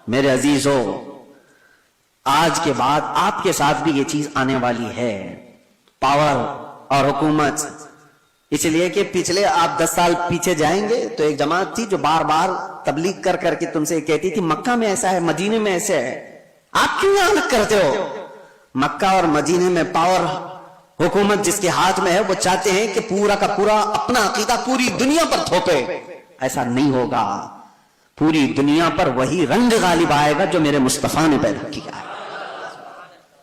میرے عزیزوں، آج کے بعد آپ کے ساتھ بھی یہ چیز آنے والی ہے، پاور اور حکومت. اس لیے کہ پچھلے آپ 10 سال پیچھے جائیں گے تو ایک جماعت تھی جو بار بار تبلیغ کر کر کے تم سے کہتی تھی مکہ میں ایسا ہے، مدینے میں ایسے ہے. آپ کیوں یہاں تک کرتے ہو؟ مکہ اور مدینے میں پاور، حکومت جس کے ہاتھ میں ہے وہ چاہتے ہیں کہ پورا کا پورا اپنا عقیدہ پوری دنیا پر تھوپے. ایسا نہیں ہوگا. پوری دنیا پر وہی رنگ غالب آئے گا جو میرے مصطفیٰ نے پیدا کیا ہے.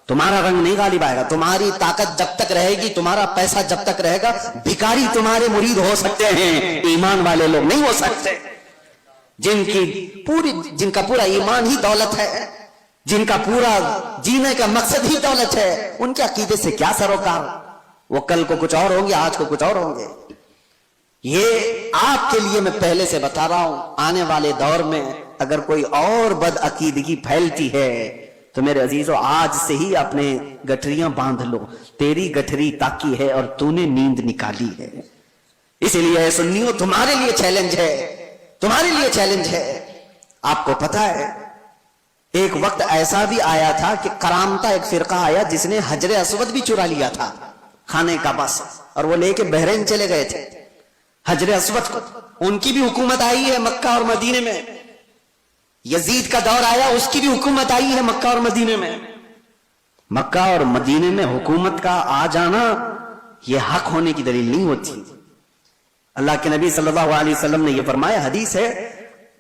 تمہارا رنگ نہیں غالب آئے گا. تمہاری طاقت جب تک رہے گی، تمہارا پیسہ جب تک رہے گا، بھکاری تمہارے مرید ہو سکتے ہیں، ایمان والے لوگ نہیں ہو سکتے. جن کا پورا ایمان ہی دولت ہے، جن کا پورا جینے کا مقصد ہی دولت ہے، ان کے عقیدے سے کیا سروکار؟ وہ کل کو کچھ اور ہوں گے، آج کو کچھ اور ہوں گے. یہ آپ کے لیے میں پہلے سے بتا رہا ہوں، آنے والے دور میں اگر کوئی اور بد عقیدگی پھیلتی ہے تو میرے عزیزوں آج سے ہی اپنے گٹھریاں باندھ لو. تیری گٹھری تاکی ہے اور تو نے نیند نکالی ہے. اس لیے اے سنیوں، تمہارے لیے چیلنج ہے، تمہارے لیے چیلنج ہے. آپ کو پتا ہے ایک وقت ایسا بھی آیا تھا کہ کرامتا ایک فرقہ آیا جس نے حجر اسود بھی چرا لیا تھا، خانے کا بس، اور وہ لے کے بحرین چلے گئے تھے حجر اسود کو. ان کی بھی حکومت آئی ہے مکہ اور مدینے میں. یزید کا دور آیا، اس کی بھی حکومت آئی ہے مکہ اور مدینے میں. مکہ اور مدینے میں حکومت کا آ جانا یہ حق ہونے کی دلیل نہیں ہوتی. اللہ کے نبی صلی اللہ علیہ وسلم نے یہ فرمایا، حدیث ہے،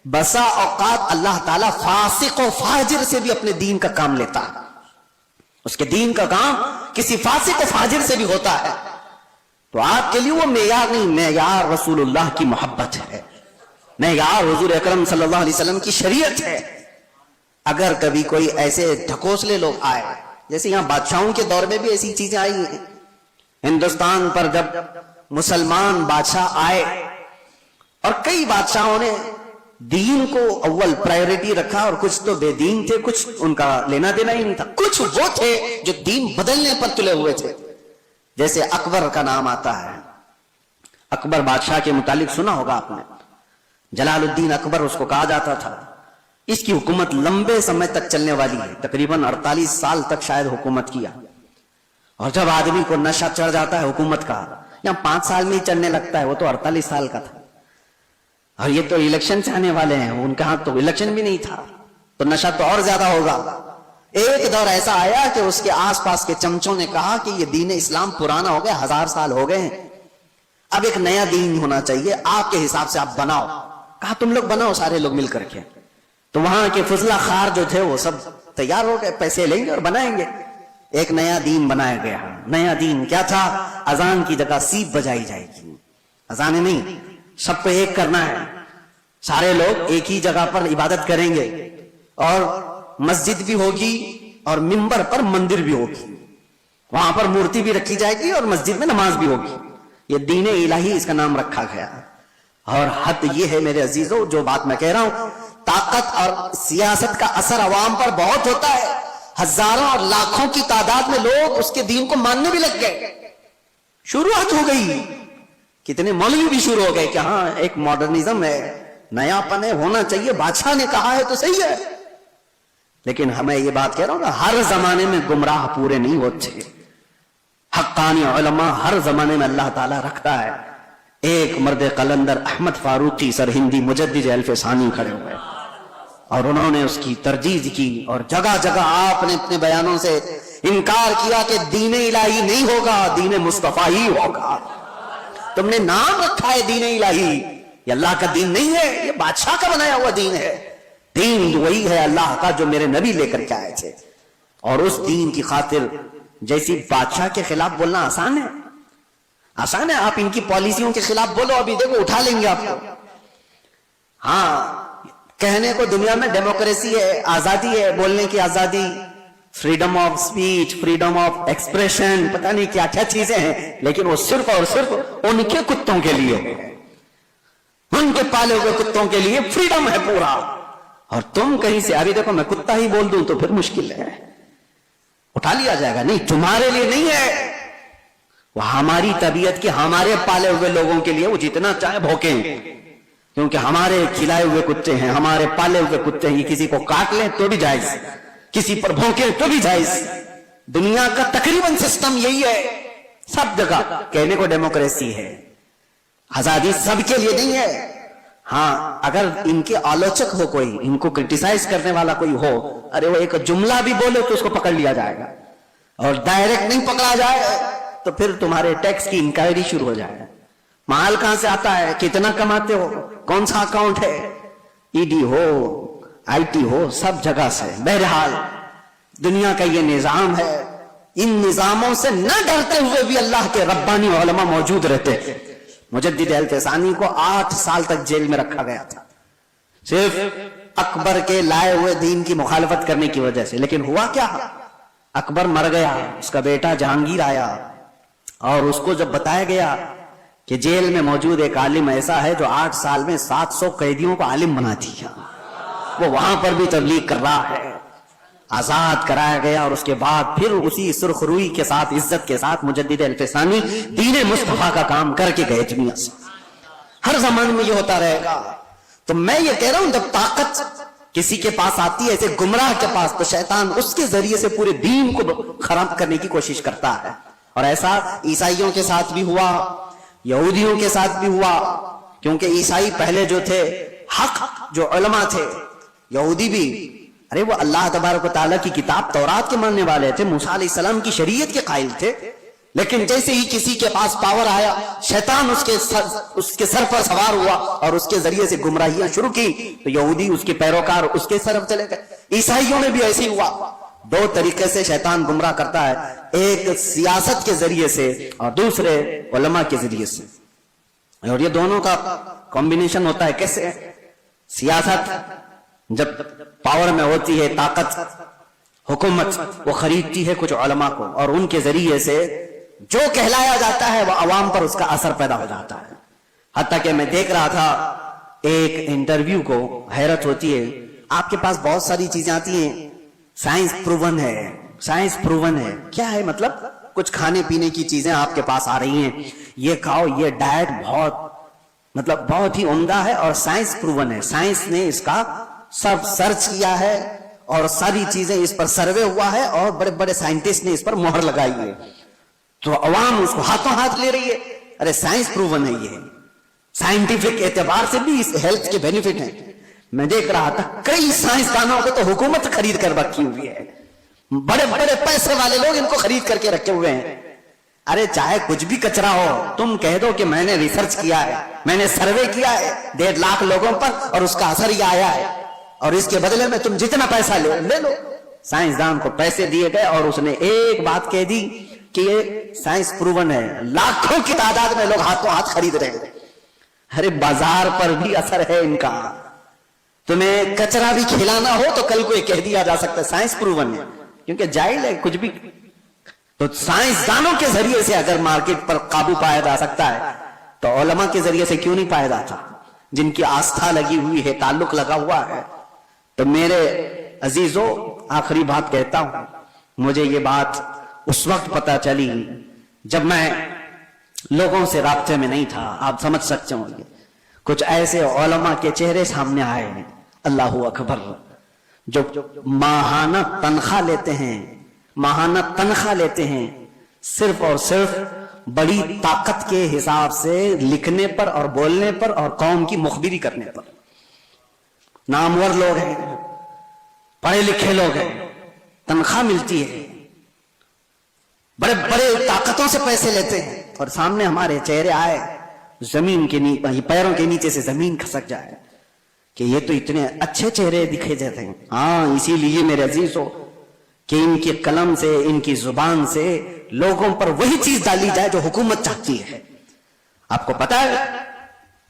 بسا اوقات اللہ تعالیٰ فاسق و فاجر سے بھی اپنے دین کا کام لیتا ہے. اس کے دین کا کام کسی فاسق و فاجر سے بھی ہوتا ہے. تو آپ کے لیے وہ معیار نہیں، معیار رسول اللہ کی محبت ہے، معیار حضور اکرم صلی اللہ علیہ وسلم کی شریعت ہے. اگر کبھی کوئی ایسے ڈھکوسلے لوگ آئے، جیسے یہاں بادشاہوں کے دور میں بھی ایسی چیزیں آئی ہیں. ہندوستان پر جب مسلمان بادشاہ آئے اور کئی بادشاہوں نے دین کو اول پرائیورٹی رکھا، اور کچھ تو بے دین تھے، کچھ ان کا لینا دینا ہی نہیں تھا. کچھ وہ تھے جو دین بدلنے پر تلے ہوئے تھے. جیسے اکبر کا نام آتا ہے. اکبر بادشاہ کے متعلق سنا ہوگا آپ نے، جلال الدین اکبر اس کو کہا جاتا تھا. اس کی حکومت لمبے سمے تک چلنے والی ہے، تقریباً 48 سال تک شاید حکومت کیا. اور جب آدمی کو نشہ چڑھ جاتا ہے حکومت کا، یا 5 سال میں ہی چڑھنے لگتا ہے، وہ تو 48 سال کا تھا. اور یہ تو الیکشن سے آنے والے ہیں، ان کے ہاں تو الیکشن بھی نہیں تھا، تو نشہ تو اور زیادہ ہوگا. ایک دور ایسا آیا کہ اس کے آس پاس کے چمچوں نے کہا کہ یہ دین اسلام پرانا ہو گیا، 1000 سال ہو گئے ہیں، اب ایک نیا دین ہونا چاہیے، آپ کے حساب سے آپ بناؤ. کہا تم لوگ بناؤ، سارے لوگ مل کر کے. تو وہاں کے فضلہ خار جو تھے وہ سب تیار ہو گئے، پیسے لیں گے اور بنائیں گے. ایک نیا دین بنایا گیا. نیا دین کیا تھا؟ اذان کی جگہ سیپ بجائی جائے گی. اذانیں نہیں، سب کو ایک کرنا ہے، سارے لوگ ایک ہی جگہ پر عبادت کریں گے، اور مسجد بھی ہوگی اور منبر پر مندر بھی ہوگی، وہاں پر مورتی بھی رکھی جائے گی اور مسجد میں نماز بھی ہوگی. یہ دین الہی اس کا نام رکھا گیا. اور حد یہ ہے میرے عزیزوں، جو بات میں کہہ رہا ہوں، طاقت اور سیاست کا اثر عوام پر بہت ہوتا ہے. ہزاروں اور لاکھوں کی تعداد میں لوگ اس کے دین کو ماننے بھی لگ گئے. شروعات ہو گئی، کتنے مولوی بھی شروع ہو گئے کہ ہاں ایک ماڈرنزم ہے، نیا پن ہے، ہونا چاہیے، بادشاہ نے کہا ہے تو صحیح ہے. لیکن ہمیں یہ بات کہہ رہا ہوں نا، ہر زمانے میں گمراہ پورے نہیں ہوتے. حقانی علماء ہر زمانے میں اللہ تعالیٰ رکھتا ہے. ایک مرد قلندر احمد فاروقی سرہندی مجدد الف ثانی کھڑے ہوئے اور انہوں نے اس کی تردید کی، اور جگہ جگہ آپ نے اپنے بیانوں سے انکار کیا کہ دین الہی نہیں ہوگا، دین مصطفیٰ ہی ہوگا. تم نے نام رکھا ہے دین الہی، یہ اللہ کا دین نہیں ہے، یہ بادشاہ کا بنایا ہوا دین ہے. دین وہی ہے اللہ کا جو میرے نبی لے کر کے آئے تھے. اور اس دین کی خاطر جیسی بادشاہ کے خلاف بولنا آسان ہے، آسان ہے. آپ ان کی پالیسیوں کے خلاف بولو، ابھی دیکھو اٹھا لیں گے آپ کو. ہاں کہنے کو دنیا میں ڈیموکریسی ہے، آزادی ہے، بولنے کی آزادی، freedom of speech, freedom of expression, پتہ نہیں کیا کیا چیزیں ہیں، لیکن وہ صرف اور صرف ان کے کتوں کے لیے، ان کے پالے ہوئے کتوں کے لیے فریڈم ہے پورا. اور تم کہیں سے ابھی دیکھو میں کتا ہی بول دوں تو پھر مشکل ہے، اٹھا لیا جائے گا. نہیں، تمہارے لیے نہیں ہے، وہ ہماری طبیعت کے ہمارے پالے ہوئے لوگوں کے لیے، وہ جتنا چاہے بھوکیں، क्योंकि हमारे खिलाए हुए कुत्ते हैं, हमारे पाले हुए कुत्ते हैं, ये किसी को काट लें तो भी जायज, किसी पर भौंके तो भी जायज। दुनिया का तकरीबन सिस्टम यही है, सब जगह कहने को डेमोक्रेसी है, आजादी सबके लिए नहीं है। हाँ, अगर इनके आलोचक हो कोई, इनको क्रिटिसाइज करने वाला कोई हो, अरे वो एक जुमला भी बोले तो उसको पकड़ लिया जाएगा, और डायरेक्ट नहीं पकड़ा जाए तो फिर तुम्हारे टैक्स की इंक्वायरी शुरू हो जाएगा। माल कहां से आता है, कितना कमाते हो, कौन सा अकाउंट है, ईडी हो, आईटी हो, सब जगह से। बहरहाल दुनिया का ये निजाम है, इन निजामों से न डरते हुए भी अल्लाह के रब्बानी उलमा मौजूद रहते हैं। मुजद्दिद अल-फ़सानी को 8 साल तक जेल में रखा गया था, सिर्फ अकबर के लाए हुए दीन की मुखालफत करने की वजह से। लेकिन हुआ क्या, अकबर मर गया, उसका बेटा जहांगीर आया, और उसको जब बताया गया कि जेल में मौजूद एक आलिम ऐसा है जो 8 साल में 700 कैदियों को आलिम बना दिया, वो वहां पर भी तबलीग कर रहा है, आजाद कराया गया। और उसके बाद फिर उसी सुरखरुई के साथ, इज्जत के साथ मुजद्दिद अल-फ़सानी दीन मुस्तफा का काम करके गए दुनिया से। हर जमाने में ये होता रहेगा। तो मैं ये कह रहा हूं, जब ताकत किसी के पास आती है, ऐसे गुमराह के पास, तो शैतान उसके जरिए से पूरे दीन को खराब करने की कोशिश करता है। और ऐसा ईसाइयों के साथ भी हुआ, यहूदियों के साथ भी हुआ, क्योंकि ईसाई पहले जो थे, हक जो उलमा थे, यहूदी भी, अरे वो अल्लाह तबारक व तआला की किताब तौरात के मानने वाले थे, मूसा अलैहिस्सलाम की शरीयत के कायल थे। लेकिन जैसे ही किसी के पास पावर आया, शैतान उसके सर पर सवार हुआ और उसके जरिए से गुमराहियां शुरू की, तो यहूदी उसके पैरोकार उसके तरफ चले गए। ईसाइयों में भी ऐसे ही हुआ। 2 तरीके से शैतान गुमराह करता है, एक सियासत के जरिए से और दूसरे उलमा के जरिए से। और ये दोनों का कॉम्बिनेशन होता है। कैसे? सियासत जब पावर में होती है, ताकत, हुकूमत, वो खरीदती है कुछ उलमा को, और उनके जरिए से जो कहलाया जाता है वो अवाम पर उसका असर पैदा हो जाता है। हत्ता कि मैं देख रहा था एक इंटरव्यू को, हैरत होती है, आपके पास बहुत सारी चीजें आती हैं, साइंस प्रूवन है, साइंस प्रूवन है। क्या है मतलब? कुछ खाने पीने की चीजें आपके पास आ रही हैं, ये खाओ, ये डाइट बहुत ही उम्दा है और साइंस प्रूवन है, साइंस ने इसका सब सर्च किया है और सारी चीजें इस पर सर्वे हुआ है और बड़े बड़े साइंटिस्ट ने इस पर मोहर लगाई है। तो अवाम उसको हाथों हाथ ले रही है, अरे साइंस प्रूवन है, ये साइंटिफिक एतबार से भी इस हेल्थ के बेनिफिट हैं। मैं देख रहा था कई साइंसदानों को तो हुकूमत खरीद कर रखी हुई है, बड़े बड़े पैसे वाले लोग इनको खरीद करके रखे हुए हैं। अरे चाहे कुछ भी कचरा हो, तुम कह दो कि मैंने रिसर्च किया है, मैंने सर्वे किया है 1.5 लाख लोगों पर और उसका असर ये आया है, और इसके बदले में तुम जितना पैसा ले लो। साइंसदान को पैसे दिए गए और उसने एक बात कह दी कि ये साइंस प्रूवन है, लाखों की तादाद में लोग हाथों हाथ खरीद रहे हैं। अरे बाजार पर भी असर है इनका। तुम्हें कचरा भी खिलाना हो तो कल को ये कह दिया जा सकता है साइंस प्रूवन है, क्योंकि जाहिल है कुछ भी। तो साइंसदानों के जरिए से अगर मार्केट पर काबू पाया जा सकता है तो उलमा के जरिए से क्यों नहीं पाया जाता, जिनकी आस्था लगी हुई है, ताल्लुक लगा हुआ है। तो मेरे अजीजों, आखिरी बात कहता हूं, मुझे ये बात उस वक्त पता चली जब मैं लोगों से राब्ते में नहीं था। आप समझ सकते होंगे, कुछ ऐसे उलमा के चेहरे सामने आए, अल्लाह अकबर, जो माहाना तनख्वाह लेते हैं, माहाना तनख्वाह लेते हैं सिर्फ और सिर्फ बड़ी ताकत के हिसाब से लिखने पर और बोलने पर और कौम की मुखबिरी करने पर। नामवर लोग हैं, पढ़े लिखे लोग हैं, तनख्वाह मिलती है, बड़े बड़े ताकतों से पैसे लेते हैं, और सामने हमारे चेहरे आए, जमीन के नीचे, पैरों के नीचे से जमीन खसक जाए कि ये तो इतने अच्छे चेहरे दिखे जाते हैं। हाँ, इसीलिए मेरे अजीजों कि इनके कलम से, इनकी जुबान से लोगों पर वही चीज डाली जाए जो हुकूमत चाहती है। आपको पता है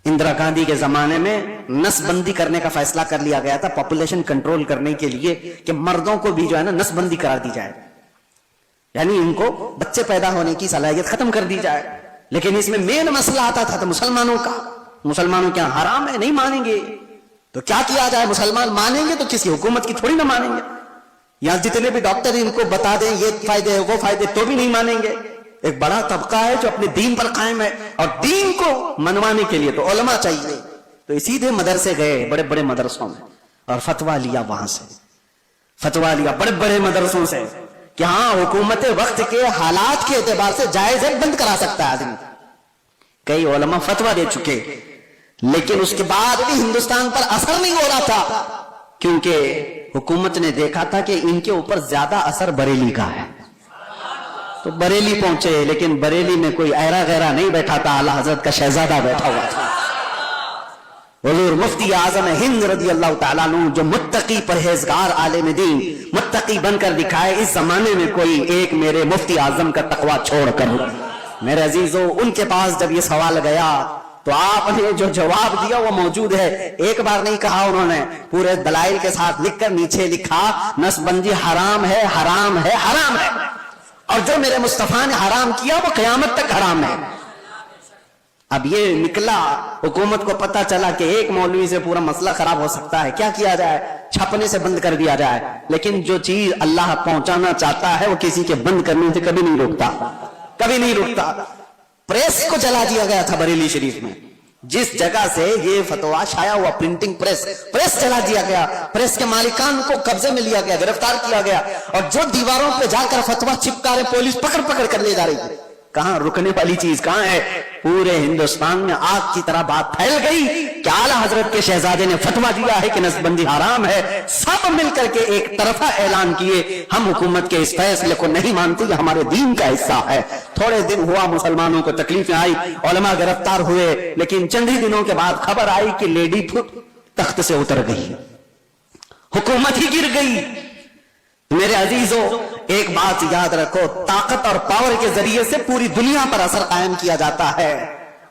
इंदिरा गांधी के जमाने में नसबंदी करने का फैसला कर लिया गया था, पॉपुलेशन कंट्रोल करने के लिए, कि मर्दों को भी जो है ना नसबंदी करा दी जाए, यानी इनको बच्चे पैदा होने की सलाहियत खत्म कर दी जाए। लेकिन इसमें मेन मसला आता था तो मुसलमानों का। मुसलमानों क्या हराम है, नहीं मानेंगे तो क्या किया जाए? मुसलमान मानेंगे तो किसी हुकूमत की थोड़ी ना मानेंगे। यहां जितने भी डॉक्टर इनको बता दें ये फायदे है वो फायदे, तो भी नहीं मानेंगे। एक बड़ा तबका है जो अपने दीन पर कायम है, और दीन को मनवाने के लिए तो उलमा चाहिए। تو सीधे मदरसे गए, बड़े बड़े मदरसों में, और फतवा लिया, वहां से फतवा लिया बड़े बड़े मदरसों से कि हाँ, हुकूमत वक्त के हालात के एतबार से जायज है, बंद करा सकता है आदमी। कई उलमा फतवा दे चुके, लेकिन उसके बाद भी हिंदुस्तान पर असर नहीं हो रहा था, क्योंकि हुकूमत ने देखा था कि इनके ऊपर ज्यादा असर बरेली का है। तो बरेली पहुंचे, लेकिन बरेली में कोई ऐरा गैरा नहीं बैठा था, आला हजरत का शहजादा बैठा हुआ था, हुजूर मुफ्ती आजम हिंद रज़ी अल्लाह ताला अन्हु, जो मुत्तकी परहेजगार आलिम दीन, मुत्तकी बनकर दिखाए। इस जमाने में कोई एक मेरे मुफ्ती आजम का तकवा छोड़कर। मेरे अजीजों, उनके पास जब ये सवाल गया तो आपने जो जवाब दिया वो मौजूद है। एक बार नहीं कहा उन्होंने, पूरे दलाइल के साथ लिखकर नीचे लिखा, नसबंदी हराम है, हराम है, हराम है, और जो मेरे मुस्तफा ने हराम किया वो कयामत तक हराम है। अब ये निकला, हुकूमत को पता चला कि एक मौलवी से पूरा मसला खराब हो सकता है, क्या किया जाए? छपने से बंद कर दिया जाए। लेकिन जो चीज अल्लाह पहुंचाना चाहता है वो किसी के बंद करने से कभी नहीं रुकता, कभी नहीं रुकता। प्रेस को जला दिया गया था बरेली शरीफ में, जिस जगह से ये फतवा छाया हुआ, प्रिंटिंग प्रेस जला दिया गया, प्रेस के मालिकान को कब्जे में लिया गया, गिरफ्तार किया गया, और जो दीवारों पे जाकर फतवा चिपका रहे, पुलिस पकड़ पकड़ कर ले जा रही है। कहां रुकने वाली चीज कहां है? पूरे हिंदुस्तान में आग की तरह बात फैल गई कि आला हजरत के शहजादे ने फतवा दिया है कि नसबंदी हराम है। सब मिलकर के एक तरफा ऐलान किए, हम हुकूमत के इस फैसले को नहीं मानते, ये हमारे दीन का हिस्सा है। थोड़े दिन हुआ, मुसलमानों को तकलीफें आई, उलमा गिरफ्तार हुए, लेकिन चंद ही दिनों के बाद खबर आई कि लेडी तख्त से उतर गई, हुकूमत ही गिर गई। मेरे अजीजों, एक बात याद रखो, ताकत और पावर के जरिए से पूरी दुनिया पर असर कायम किया जाता है।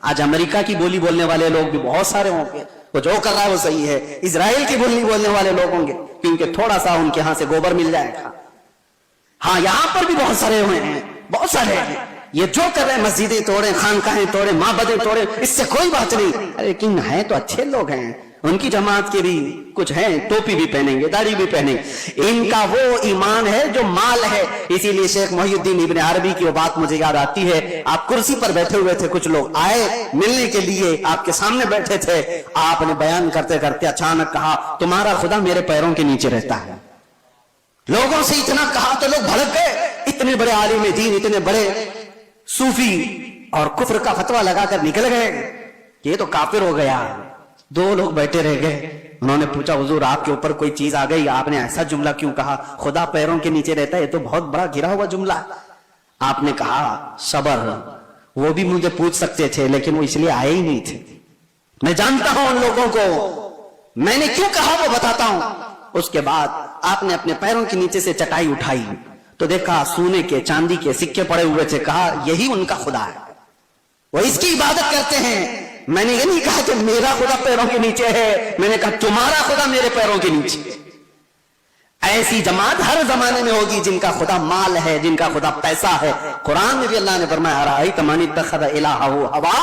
आज अमेरिका की बोली बोलने वाले लोग भी बहुत सारे होंगे, वो जो कर रहा है वो सही है। इजराइल की बोली बोलने वाले लोग होंगे, क्योंकि थोड़ा सा उनके यहां से गोबर मिल जाएगा। हाँ, यहां पर भी बहुत सारे हुए हैं, बहुत सारे हैं। ये जो कर रहे हैं, मस्जिदें तोड़े, खानकाहें तोड़े, माबदें तोड़े, इससे कोई बात नहीं, लेकिन है तो अच्छे लोग हैं। उनकी जमात के भी कुछ हैं, टोपी भी पहनेंगे, दाढ़ी भी पहनेंगे। इनका वो ईमान है जो माल है। इसीलिए शेख मोहिउद्दीन इब्न अरबी की वो बात मुझे याद आती है। आप कुर्सी पर बैठे हुए थे, कुछ लोग आए मिलने के लिए, आपके सामने बैठे थे, आपने बयान करते करते अचानक कहा, तुम्हारा खुदा मेरे पैरों के नीचे रहता है। लोगों से इतना कहा तो लोग भड़क गए। इतने बड़े आलिम दीन, इतने बड़े सूफी, और कुफ्र का फतवा लगाकर निकल गए, ये तो काफिर हो गया। दो लोग बैठे रह गए। उन्होंने पूछा, हुजूर आपके ऊपर कोई चीज आ गई, आपने ऐसा जुमला क्यों कहा, खुदा पैरों के नीचे रहता है, ये तो बहुत बड़ा गिरा हुआ जुमला। आपने कहा, सब्र, वो भी मुझे पूछ सकते थे, लेकिन वो इसलिए आए ही नहीं थे। मैं जानता हूं उन लोगों को, मैंने क्यों कहा वो बताता हूं। उसके बाद आपने अपने पैरों के नीचे से चटाई उठाई तो देखा सोने के चांदी के सिक्के पड़े हुए थे। कहा, यही उनका खुदा है, वो इसकी इबादत करते हैं। मैंने ये नहीं कहा कि मेरा खुदा पैरों के नीचे है, मैंने कहा तुम्हारा खुदा मेरे पैरों के नीचे। ऐसी जमात हर जमाने में होगी जिनका खुदा माल है, जिनका खुदा पैसा है। कुरान में भी अल्लाह ने फरमाया, अराअयत मन इत्तखज़ इलाहहु हवा,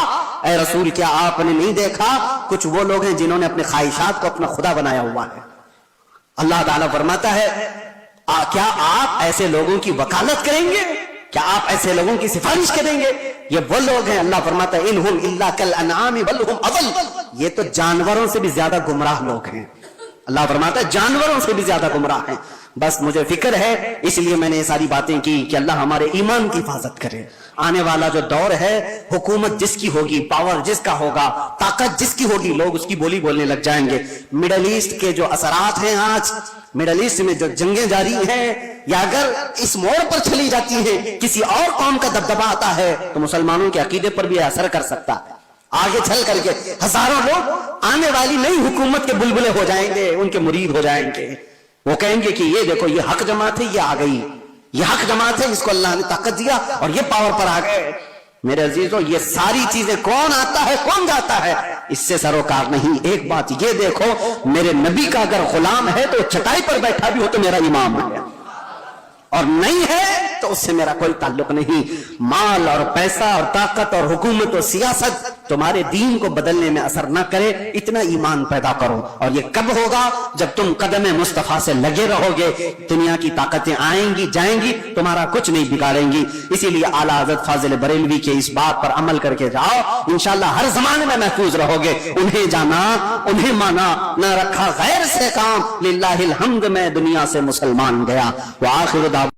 ऐ रसूल क्या आपने नहीं देखा, कुछ वो लोग हैं जिन्होंने अपने ख्वाहिशात को अपना खुदा बनाया हुआ है। अल्लाह ताला फरमाता है, क्या आप ऐसे लोगों की वकालत करेंगे, क्या आप ऐसे लोगों की सिफारिश करेंगे? ये वो लोग हैं, अल्लाह फरमाता है, इनहुम इल्ला कल अनआमि बल हुम अदल, ये तो जानवरों से भी ज्यादा गुमराह लोग हैं। अल्लाह फरमाता है जानवरों से भी ज्यादा गुमराह हैं। बस मुझे फिक्र है, इसलिए मैंने ये सारी बातें की कि अल्लाह हमारे ईमान की हिफाजत करे। आने वाला जो दौर है, हुकूमत जिसकी होगी, पावर जिसका होगा, ताकत जिसकी होगी, लोग उसकी बोली बोलने लग जाएंगे। मिडल ईस्ट के जो असरात हैं, आज मिडल ईस्ट में जो जंगें जारी हैं, या अगर इस मोड़ पर चली जाती है, किसी और कौम का दबदबा आता है, तो मुसलमानों के अकीदे पर भी असर कर सकता है। आगे चल करके हजारों लोग आने वाली नई हुकूमत के बुलबुले हो जाएंगे, उनके मुरीद हो जाएंगे। वो कहेंगे कि ये देखो, ये हक जमात है, ये आ गई, ये हक जमात है, इसको अल्लाह ने ताकत दिया और ये पावर पर आ गए। मेरे अजीजों, ये सारी चीजें कौन आता है कौन जाता है, इससे सरोकार नहीं। एक बात ये देखो, मेरे नबी का अगर गुलाम है तो चटाई पर बैठा भी हो तो मेरा इमाम है, और नहीं है تو اس سے میرا کوئی تعلق نہیں. مال اور پیسہ اور طاقت اور حکومت و سیاست تمہارے دین کو بدلنے میں اثر نہ کرے, اتنا ایمان پیدا کرو. اور یہ کب ہوگا؟ جب تم قدم مصطفیٰ سے لگے رہو گے. دنیا کی طاقتیں آئیں گی جائیں گی, تمہارا کچھ نہیں بگاڑیں گی. اسی لیے اعلیٰ حضرت فاضل بریلوی کے اس بات پر عمل کر کے جاؤ, انشاءاللہ ہر زمانے میں محفوظ رہو گے. انہیں جانا, انہیں مانا, نہ رکھا غیر سے کام. للہ الحمد میں دنیا سے مسلمان گیا. وآخر دعوانا